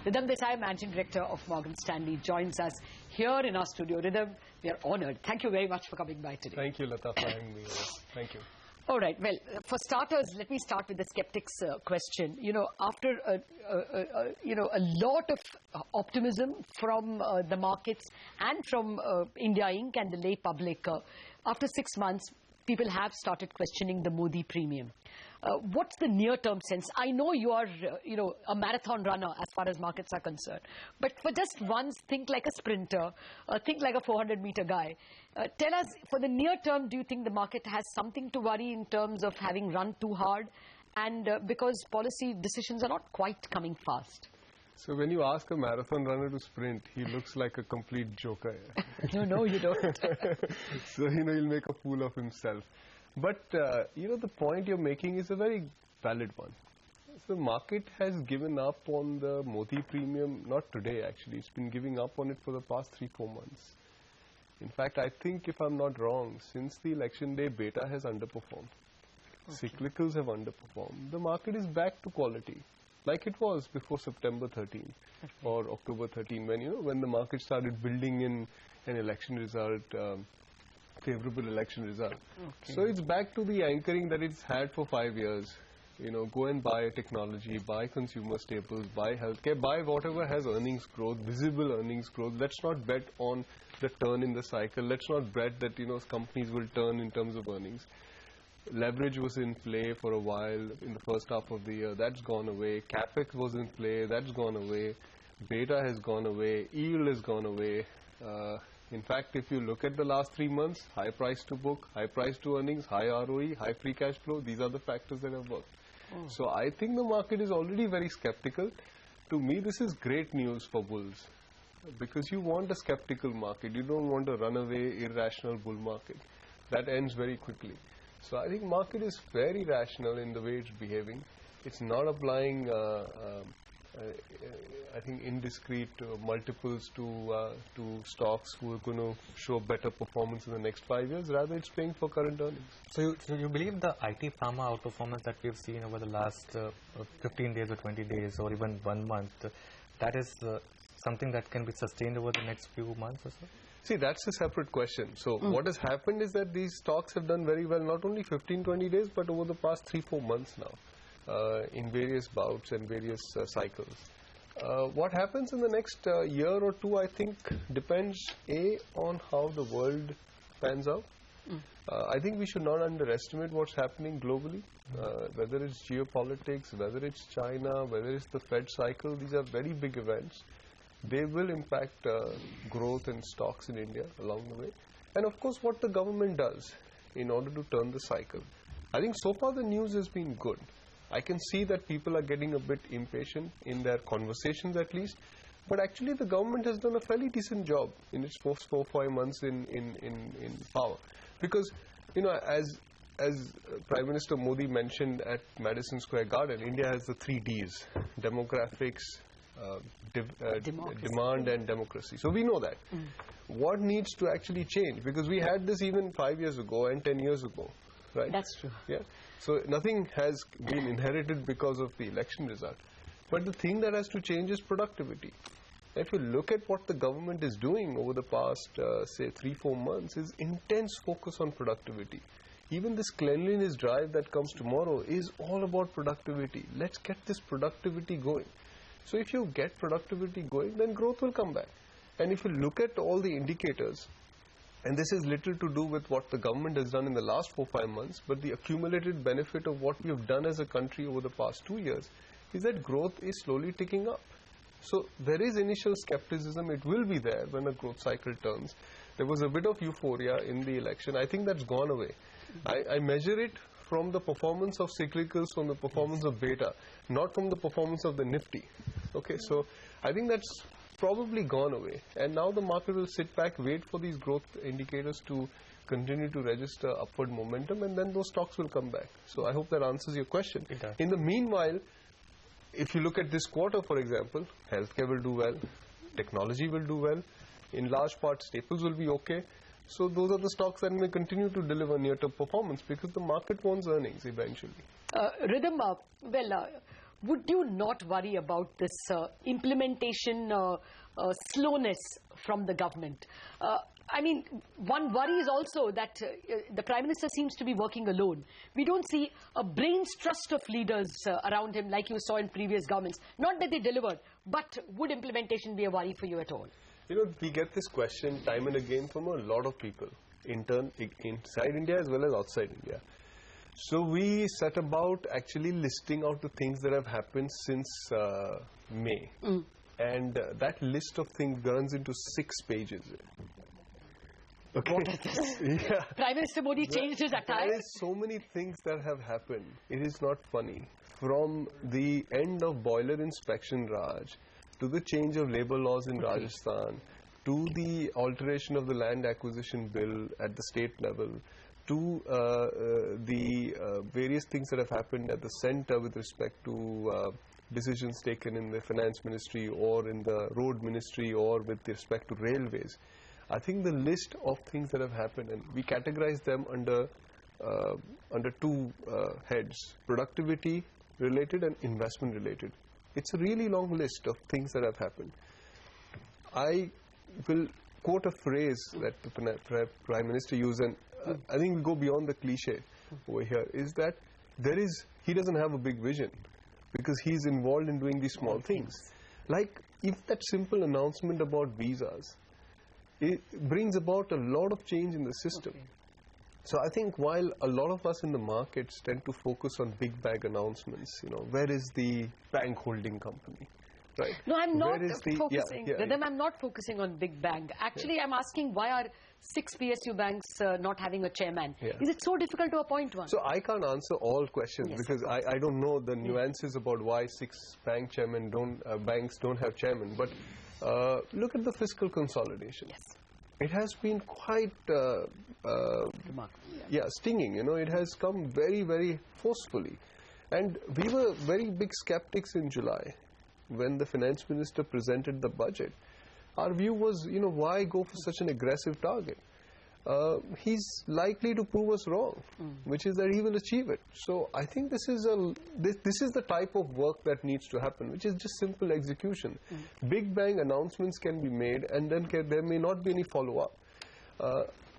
Ridham Desai, Managing Director of Morgan Stanley, joins us here in our studio. Ridham, we are honoured. Thank you very much for coming by today. Thank you, Lata, for having me. Thank you. All right. Well, for starters, let me start with the skeptics' question. You know, after a lot of optimism from the markets and from India Inc. and the lay public, after 6 months, people have started questioning the Modi premium. What's the near-term sense? I know you are, a marathon runner as far as markets are concerned. But for just once, think like a sprinter, think like a 400-meter guy. Tell us, for the near term, do you think the market has something to worry in terms of having run too hard? And because policy decisions are not quite coming fast. So when you ask a marathon runner to sprint, he looks like a complete joker. No, you don't. So, he'll make a fool of himself. But, the point you're making is a very valid one. So the market has given up on the Modi premium, not today actually, it's been giving up on it for the past 3-4 months. In fact, I think if I'm not wrong, since the election day, beta has underperformed. Okay. Cyclicals have underperformed. The market is back to quality, like it was before September 13 or October 13, when the market started building in an election result, favorable election result. Okay. So it's back to the anchoring that it's had for 5 years. Go and buy technology, buy consumer staples, buy healthcare, buy whatever has earnings growth, visible earnings growth. Let's not bet on the turn in the cycle. Let's not bet that, companies will turn in terms of earnings. Leverage was in play for a while in the first half of the year. That's gone away. CapEx was in play. That's gone away. Beta has gone away. Yield has gone away. In fact, if you look at the last 3 months, high price to book, high price to earnings, high ROE, high free cash flow, these are the factors that have worked. So I think the market is already very skeptical. To me, this is great news for bulls because you want a skeptical market. You don't want a runaway, irrational bull market. That ends very quickly. So I think market is very rational in the way it's behaving. It's not applying I think indiscreet multiples to stocks who are going to show better performance in the next 5 years. Rather, it's paying for current earnings. So you believe the IT pharma outperformance that we've seen over the last 15 days or 20 days or even 1 month, that is something that can be sustained over the next few months or so? See, that's a separate question. So what has happened is that these stocks have done very well, not only 15-20 days, but over the past 3-4 months now. In various bouts and various cycles. What happens in the next year or two, I think, depends, on how the world pans out. I think we should not underestimate what's happening globally, whether it's geopolitics, whether it's China, whether it's the Fed cycle. These are very big events. They will impact growth in stocks in India along the way. And of course, what the government does in order to turn the cycle. I think so far the news has been good. I can see that people are getting a bit impatient in their conversations at least, but actually the government has done a fairly decent job in its first 4-5 months in power. Because, as Prime Minister Modi mentioned at Madison Square Garden, India has the 3 Ds, demographics, demand and democracy. So we know that. What needs to actually change? Because we had this even 5 years ago and 10 years ago. Right? That's true. Yeah. So nothing has been inherited because of the election result. But the thing that has to change is productivity. If you look at what the government is doing over the past, say, 3-4 months, is intense focus on productivity. Even this cleanliness drive that comes tomorrow is all about productivity. Let's get this productivity going. So if you get productivity going, then growth will come back. And if you look at all the indicators, and this is little to do with what the government has done in the last 4-5 months, but the accumulated benefit of what we have done as a country over the past 2 years is that growth is slowly ticking up. So there is initial skepticism. It will be there when a growth cycle turns. There was a bit of euphoria in the election. I think that's gone away. I measure it from the performance of cyclicals, from the performance of beta, not from the performance of the Nifty. Okay, so I think that's probably gone away, and now the market will sit back, wait for these growth indicators to continue to register upward momentum, and then those stocks will come back. So I hope that answers your question. In the meanwhile, if you look at this quarter, for example, healthcare will do well, technology will do well, in large part staples will be okay. So those are the stocks that may continue to deliver near-term performance because the market wants earnings eventually. Ridham, would you not worry about this implementation slowness from the government? I mean, one worry is also that the Prime Minister seems to be working alone. We don't see a brain's trust of leaders around him like you saw in previous governments. Not that they delivered, but would implementation be a worry for you at all? You know, we get this question time and again from a lot of people, inside India as well as outside India. So we set about actually listing out the things that have happened since May. And that list of things runs into 6 pages. Okay. What is this? Yeah. Prime Minister Modi changed his attire? There is so many things that have happened. It is not funny. From the end of boiler inspection Raj, to the change of labour laws in Rajasthan, to the alteration of the land acquisition bill at the state level, to the various things that have happened at the centre with respect to decisions taken in the finance ministry or in the road ministry or with respect to railways. I think the list of things that have happened, and we categorize them under 2 heads, productivity related and investment related. It's a really long list of things that have happened. I will quote a phrase that the Prime Minister used, and I think we go beyond the cliche over here, is that he doesn't have a big vision because he's involved in doing these small things. Like, if that simple announcement about visas, it brings about a lot of change in the system. So I think while a lot of us in the markets tend to focus on big bang announcements, where is the bank holding company? Right. No, I'm not focusing. Ridham, I'm not focusing on big bang. Actually, I'm asking why are 6 PSU banks not having a chairman? Is it so difficult to appoint one? So I can't answer all questions because I don't know the nuances about why 6 banks don't have chairman. But look at the fiscal consolidation. It has been quite stinging. It has come very, very forcefully. And we were very big skeptics in July when the finance minister presented the budget. Our view was, why go for such an aggressive target? He's likely to prove us wrong, which is that he will achieve it. So I think this is the type of work that needs to happen, which is just simple execution. Big bang announcements can be made, and then there may not be any follow-up.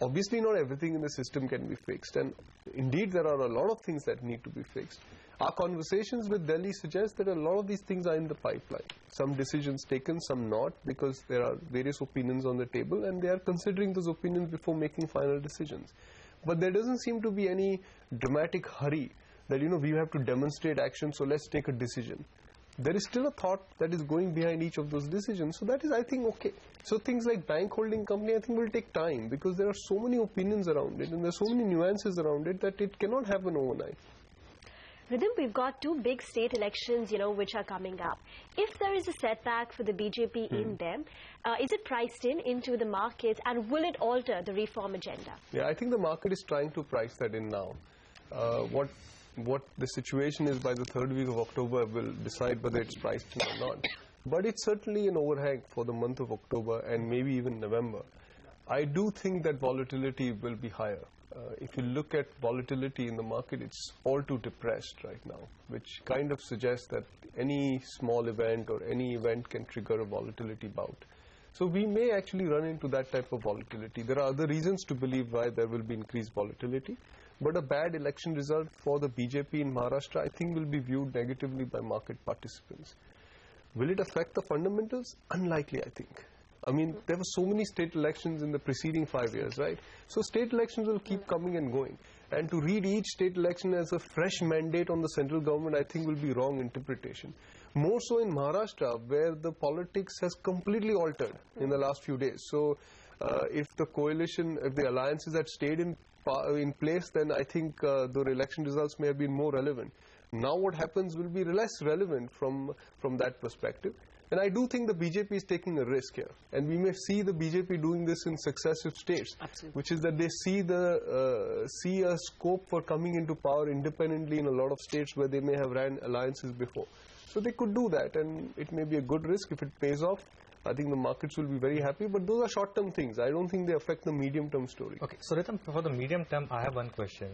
Obviously, not everything in the system can be fixed, and indeed there are a lot of things that need to be fixed. Our conversations with Delhi suggest that a lot of these things are in the pipeline. Some decisions taken, some not, because there are various opinions on the table and they are considering those opinions before making final decisions. But there doesn't seem to be any dramatic hurry that, we have to demonstrate action, so let's take a decision. There is still a thought that is going behind each of those decisions, so that is, I think, okay. So things like bank holding company, I think, will take time because there are so many opinions around it and there are so many nuances around it that it cannot happen overnight. Ridham, we've got 2 big state elections, which are coming up. If there is a setback for the BJP in them, is it priced into the markets, and will it alter the reform agenda? Yeah, I think the market is trying to price that in now. What the situation is by the 3rd week of October will decide whether it's priced in or not. But it's certainly an overhang for the month of October and maybe even November. I do think that volatility will be higher. If you look at volatility in the market, it's all too depressed right now, which kind of suggests that any small event or any event can trigger a volatility bout. So we may actually run into that type of volatility. There are other reasons to believe why there will be increased volatility, but a bad election result for the BJP in Maharashtra, I think, will be viewed negatively by market participants. Will it affect the fundamentals? Unlikely, I think. I mean, there were so many state elections in the preceding 5 years, right? So state elections will keep coming and going. And to read each state election as a fresh mandate on the central government, I think, will be wrong interpretation. More so in Maharashtra, where the politics has completely altered in the last few days. So if the coalition, if the alliances had stayed in place, then I think the election results may have been more relevant. Now what happens will be less relevant from that perspective. And I do think the BJP is taking a risk here. And we may see the BJP doing this in successive states, which is that they see a scope for coming into power independently in a lot of states where they may have ran alliances before. So they could do that, and it may be a good risk. If it pays off, I think the markets will be very happy, but those are short-term things. I don't think they affect the medium-term story. Okay, so Ridham, for the medium term, I have one question.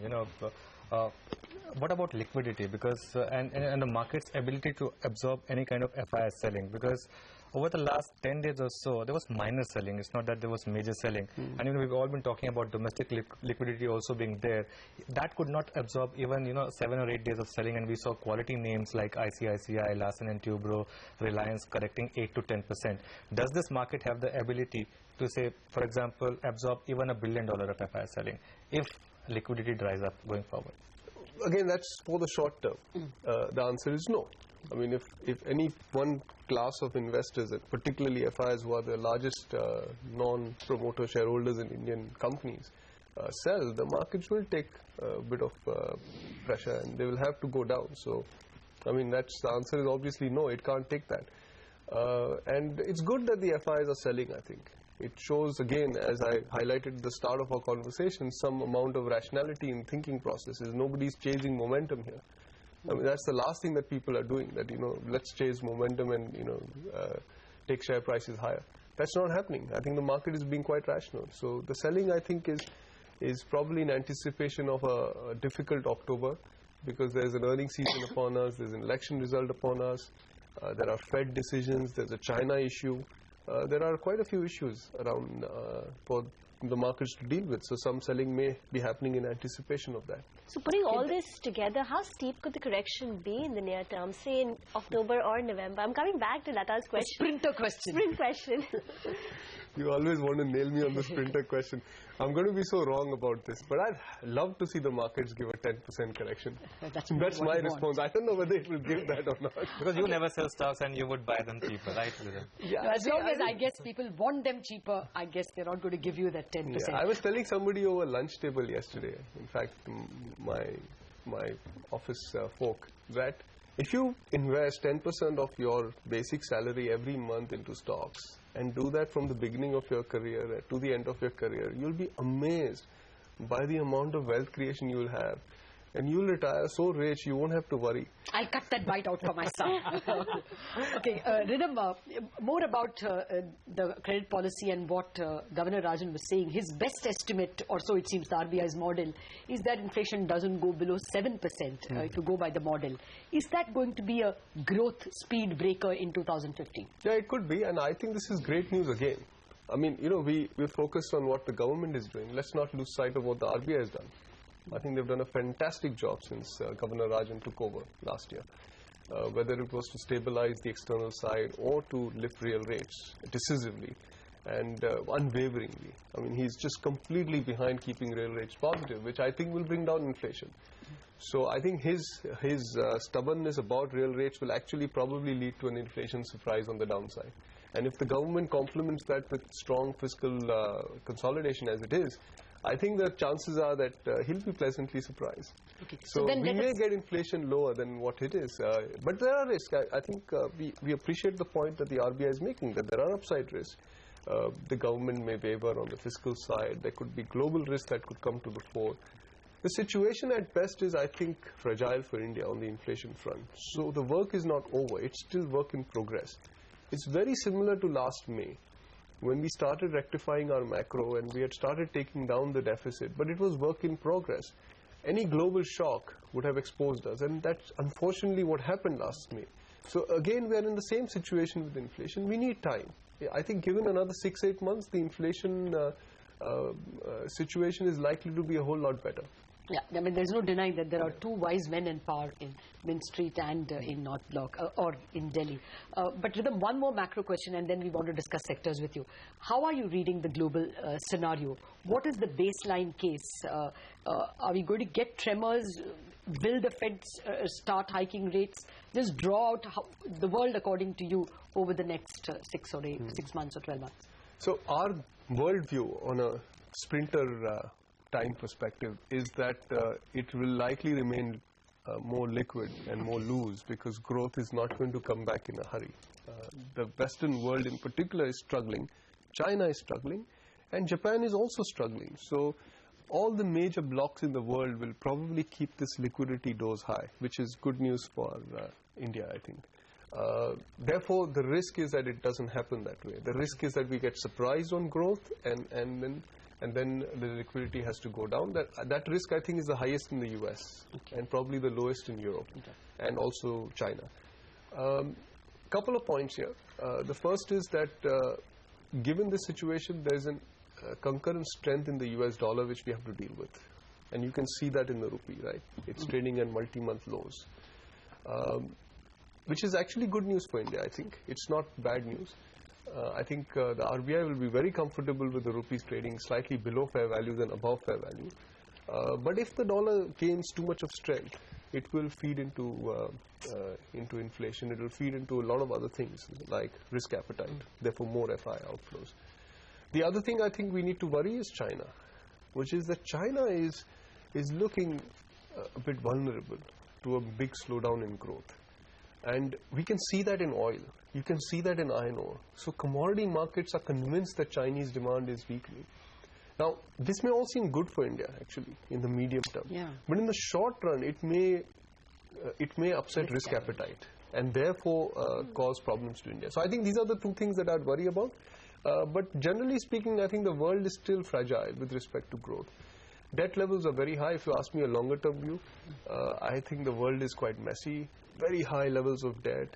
What about liquidity? Because and the market's ability to absorb any kind of FIS selling, because over the last 10 days or so, there was minor selling. It's not that there was major selling. And we've all been talking about domestic liquidity also being there. That could not absorb even 7 or 8 days of selling, and we saw quality names like ICICI, Larsen & Toubro, Reliance correcting 8 to 10%. Does this market have the ability to say, for example, absorb even $1 billion of FIS selling if liquidity dries up going forward? Again, that's for the short term. The answer is no. I mean, if any one class of investors, and particularly FIs who are the largest non-promoter shareholders in Indian companies, sell, the markets will take a bit of pressure and they will have to go down. So, I mean, the answer is obviously no, it can't take that. And it's good that the FIs are selling, I think. It shows, again, as I highlighted at the start of our conversation, some amount of rationality in thinking processes. Nobody's chasing momentum here. I mean, that's the last thing that people are doing, that, let's chase momentum and, take share prices higher. That's not happening. I think the market is being quite rational. So the selling, I think, is probably in anticipation of a difficult October, because there's an earnings season upon us, there's an election result upon us, there are Fed decisions, there's a China issue. There are quite a few issues around for the markets to deal with. So some selling may be happening in anticipation of that. So putting all this together, how steep could the correction be in the near term, say in October or November? I'm coming back to Lata's question. Sprinter question. Sprint question. You always want to nail me on the sprinter question. I'm going to be so wrong about this, but I'd love to see the markets give a 10% correction. That's my response. I don't know whether it will give that or not. Because you never sell stocks and you would buy them cheaper, right? Yeah, as long as I guess people want them cheaper, I guess they're not going to give you that 10%. Yeah, I was telling somebody over lunch table yesterday, in fact, my office folk, that if you invest 10% of your basic salary every month into stocks, and do that from the beginning of your career to the end of your career, you'll be amazed by the amount of wealth creation you will have. And you'll retire so rich, you won't have to worry. I'll cut that bite out for my son. Okay, Ridham, more about the credit policy and what Governor Rajan was saying. His best estimate, or so it seems, the RBI's model, is that inflation doesn't go below 7% if you go by the model. Is that going to be a growth speed breaker in 2015? Yeah, it could be, and I think this is great news again. I mean, we're focused on what the government is doing. Let's not lose sight of what the RBI has done. I think they've done a fantastic job since Governor Rajan took over last year, whether it was to stabilize the external side or to lift real rates decisively and unwaveringly. I mean, he's just completely behind keeping real rates positive, which I think will bring down inflation. So I think his stubbornness about real rates will actually probably lead to an inflation surprise on the downside. And if the government complements that with strong fiscal consolidation as it is, I think the chances are that he'll be pleasantly surprised. Okay. So we may get inflation lower than what it is. But there are risks. I think we appreciate the point that the RBI is making, that there are upside risks. The government may waver on the fiscal side. There could be global risks that could come to the fore. The situation at best is, I think, fragile for India on the inflation front. So the work is not over. It's still work in progress. It's very similar to last May, when we started rectifying our macro and we had started taking down the deficit, but it was work in progress. Any global shock would have exposed us, and that's unfortunately what happened last May. So again, we are in the same situation with inflation. We need time. I think given another 6-8 months, the inflation situation is likely to be a whole lot better. Yeah, I mean, there's no denying that there are two wise men in power in Mint Street and in North Block or in Delhi. But Ridham, one more macro question, and then we want to discuss sectors with you. How are you reading the global scenario? What is the baseline case? Are we going to get tremors? Will the Fed start hiking rates? Just draw out the world according to you over the next 6 months or 12 months. So our worldview on a sprinter time perspective is that it will likely remain more liquid and more loose, because growth is not going to come back in a hurry. The Western world in particular is struggling. China is struggling, and Japan is also struggling. So all the major blocks in the world will probably keep this liquidity dose high, which is good news for India, I think. Therefore, the risk is that it doesn't happen that way. The risk is that we get surprised on growth, and then the liquidity has to go down. That risk, I think, is the highest in the US and probably the lowest in Europe and also China. Couple of points here. The first is that given this situation, there's a concurrent strength in the US dollar which we have to deal with. And you can see that in the rupee, right? It's trading at multi-month lows. Which is actually good news for India, I think. It's not bad news. I think the RBI will be very comfortable with the rupees trading slightly below fair value than above fair value. But if the dollar gains too much of strength, it will feed into inflation. It will feed into a lot of other things like risk appetite, therefore more FI outflows. The other thing I think we need to worry is China, which is that China is looking a bit vulnerable to a big slowdown in growth. And we can see that in oil. You can see that in iron ore. So commodity markets are convinced that Chinese demand is weakening. Now, this may all seem good for India, actually, in the medium term. Yeah. But in the short run, it may upset risk appetite and therefore cause problems to India. So I think these are the two things that I'd worry about. But generally speaking, I think the world is still fragile with respect to growth. Debt levels are very high. If you ask me a longer term view, I think the world is quite messy. Very high levels of debt,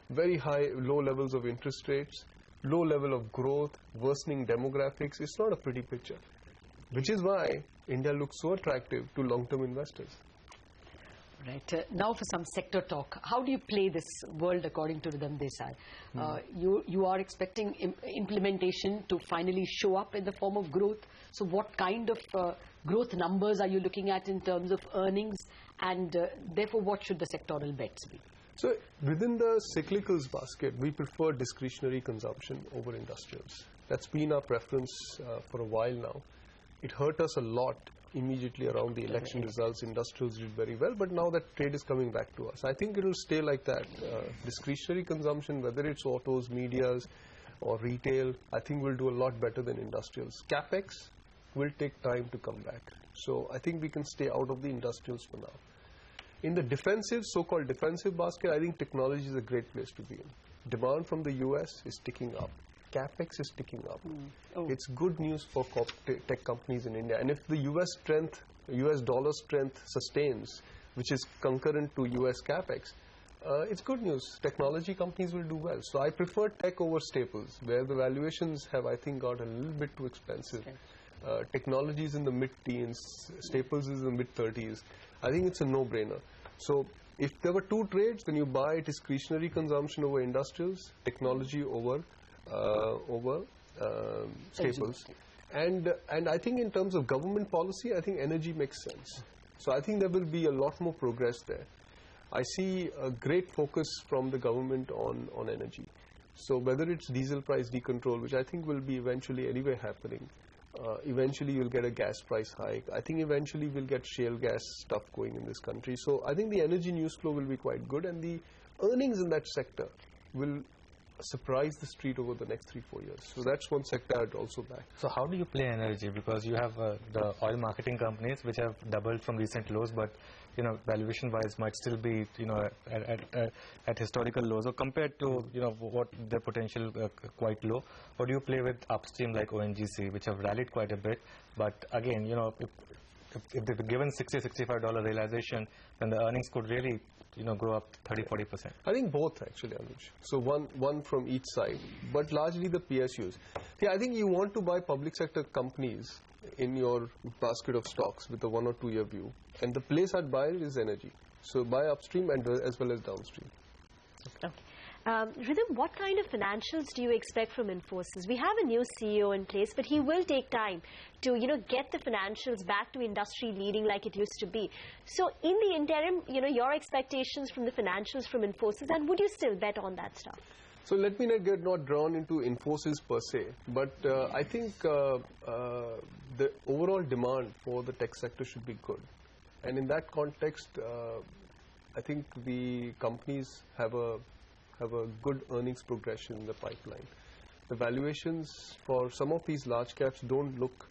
very low levels of interest rates, low level of growth, worsening demographics. It's not a pretty picture, which is why India looks so attractive to long-term investors. Right. Now for some sector talk. How do you play this world according to Ridham Desai? You are expecting implementation to finally show up in the form of growth. So what kind of growth numbers are you looking at in terms of earnings? And therefore, what should the sectoral bets be? So within the cyclicals basket, we prefer discretionary consumption over industrials. That's been our preference for a while now. It hurt us a lot immediately around the election results. Industrials did very well, but now that trade is coming back to us. I think it will stay like that. Discretionary consumption, whether it's autos, medias, or retail, I think will do a lot better than industrials. CapEx will take time to come back. So I think we can stay out of the industrials for now. In the defensive, so-called defensive basket, I think technology is a great place to be in. Demand from the US is ticking up. CapEx is ticking up. It's good news for tech companies in India. And if the US dollar strength sustains, which is concurrent to US CapEx, it's good news. Technology companies will do well. So I prefer tech over staples, where the valuations have, I think, got a little bit too expensive. Technology is in the mid-teens, staples is in the mid-30s. I think it's a no-brainer. So if there were two trades, then you buy discretionary consumption over industrials, technology over staples. And I think in terms of government policy, I think energy makes sense. So I think there will be a lot more progress there. I see a great focus from the government on energy. So whether it's diesel price decontrol, which I think will be eventually anyway happening, eventually you'll get a gas price hike. I think eventually we'll get shale gas stuff going in this country. So I think the energy news flow will be quite good, and the earnings in that sector will surprise the street over the next 3-4 years. So that's one sector I'd also back. So how do you play energy? Because you have the oil marketing companies which have doubled from recent lows, but valuation wise might still be at historical lows, or compared to what their potential quite low. Or do you play with upstream like ONGC, which have rallied quite a bit, but again if they've given $60-65 realization, then the earnings could really grow up 30-40%. I think both actually, Anuj. So one from each side, but largely the PSUs. Yeah, I think you want to buy public sector companies in your basket of stocks with a 1 or 2 year view, and the place I'd buy is energy. So buy upstream and as well as downstream. Okay. Ridham, what kind of financials do you expect from Infosys? We have a new CEO in place, but he will take time to, get the financials back to industry leading like it used to be. So in the interim, your expectations from the financials from Infosys, and would you still bet on that stuff? So let me not get drawn into Infosys per se, but I think the overall demand for the tech sector should be good. And in that context, I think the companies have a good earnings progression in the pipeline. The valuations for some of these large caps don't look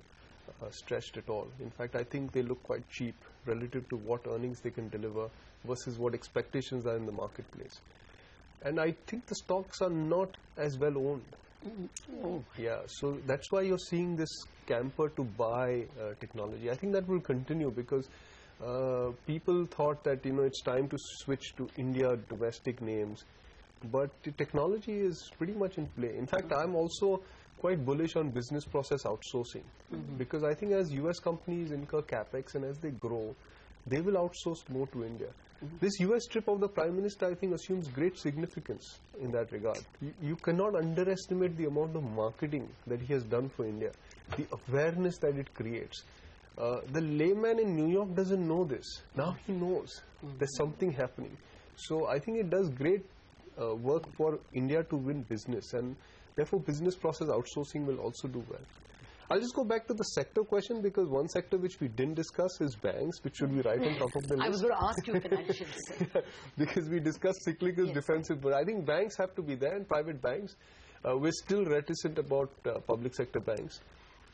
stretched at all. In fact, I think they look quite cheap relative to what earnings they can deliver versus what expectations are in the marketplace. And I think the stocks are not as well owned. Yeah, so that's why you're seeing this camper to buy technology. I think that will continue because people thought that it's time to switch to India domestic names, but the technology is pretty much in play. In fact, I'm also quite bullish on business process outsourcing because I think as US companies incur capex and as they grow, they will outsource more to India. This US trip of the Prime Minister, I think, assumes great significance in that regard. You cannot underestimate the amount of marketing that he has done for India, the awareness that it creates. The layman in New York doesn't know this. Now he knows there's something happening. So I think it does great work for India to win business, and therefore business process outsourcing will also do well. I'll just go back to the sector question because one sector which we didn't discuss is banks, which should be right on top of the list. I was going to ask you financials. Because we discussed cyclicals, defensive, but I think banks have to be there and private banks. We're still reticent about public sector banks.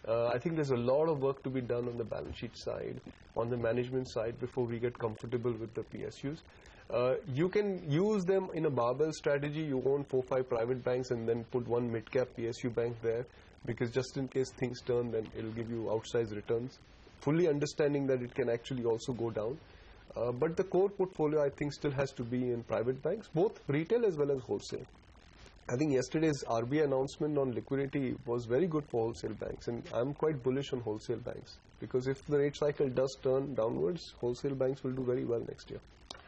I think there's a lot of work to be done on the balance sheet side, on the management side before we get comfortable with the PSUs. You can use them in a barbell strategy. You own 4-5 private banks and then put one mid-cap PSU bank there, because just in case things turn, then it'll give you outsized returns, fully understanding that it can actually also go down. But the core portfolio, I think, still has to be in private banks, both retail as well as wholesale. I think yesterday's RBI announcement on liquidity was very good for wholesale banks, and I'm quite bullish on wholesale banks because if the rate cycle does turn downwards, wholesale banks will do very well next year.